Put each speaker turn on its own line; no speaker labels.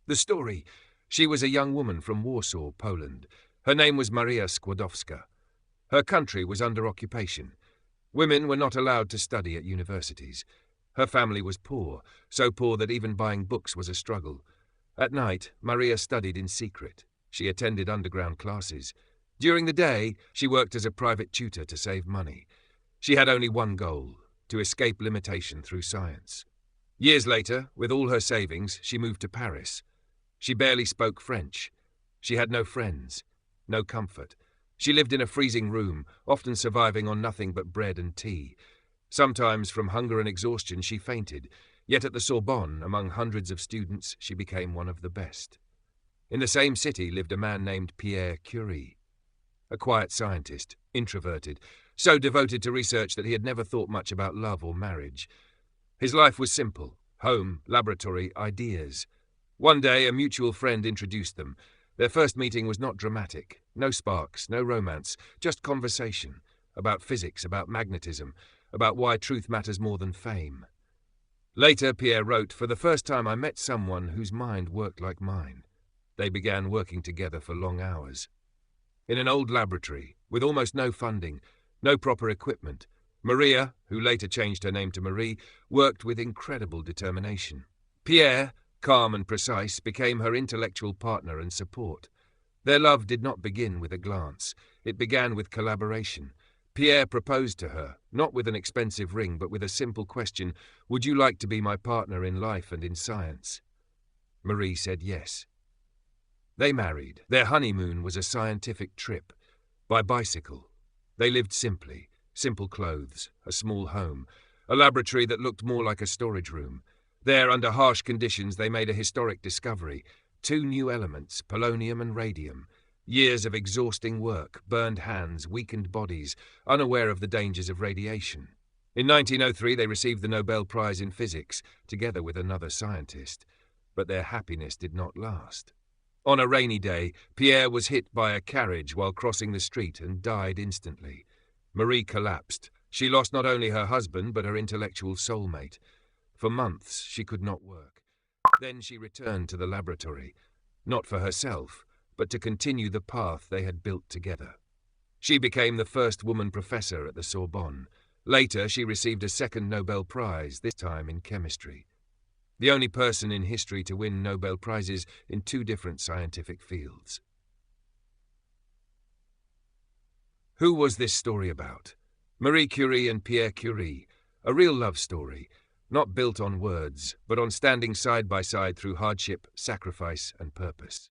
The story. She was a young woman from Warsaw, Poland. Her name was Maria Skłodowska. Her country was under occupation. Women were not allowed to study at universities. Her family was poor, so poor that even buying books was a struggle. At night, Maria studied in secret. She attended underground classes. During the day, she worked as a private tutor to save money. She had only one goal: to escape limitation through science. Years later, with all her savings, she moved to Paris. She barely spoke French. She had no friends, no comfort. She lived in a freezing room, often surviving on nothing but bread and tea. Sometimes, from hunger and exhaustion, she fainted, yet at the Sorbonne, among hundreds of students, she became one of the best. In the same city lived a man named Pierre Curie, a quiet scientist, introverted, so devoted to research that he had never thought much about love or marriage. His life was simple: home, laboratory, ideas. One day, a mutual friend introduced them. Their first meeting was not dramatic. No sparks, no romance, just conversation. About physics, about magnetism, about why truth matters more than fame. Later, Pierre wrote, "For the first time I met someone whose mind worked like mine." They began working together for long hours. In an old laboratory, with almost no funding, no proper equipment, Maria, who later changed her name to Marie, worked with incredible determination. Pierre, calm and precise, became her intellectual partner and support. Their love did not begin with a glance. It began with collaboration. Pierre proposed to her, not with an expensive ring, but with a simple question: "Would you like to be my partner in life and in science?" Marie said yes. They married. Their honeymoon was a scientific trip, by bicycle. They lived simply: simple clothes, a small home, a laboratory that looked more like a storage room. There, under harsh conditions, they made a historic discovery: 2 new elements, polonium and radium. Years of exhausting work, burned hands, weakened bodies, unaware of the dangers of radiation. In 1903, they received the Nobel Prize in Physics, together with another scientist. But their happiness did not last. On a rainy day, Pierre was hit by a carriage while crossing the street and died instantly. Marie collapsed. She lost not only her husband, but her intellectual soulmate. For months, she could not work. Then she returned to the laboratory, not for herself, but to continue the path they had built together. She became the first woman professor at the Sorbonne. Later, she received a second Nobel Prize, this time in chemistry. The only person in history to win Nobel Prizes in 2 different scientific fields. Who was this story about? Marie Curie and Pierre Curie, a real love story, not built on words, but on standing side by side through hardship, sacrifice, and purpose.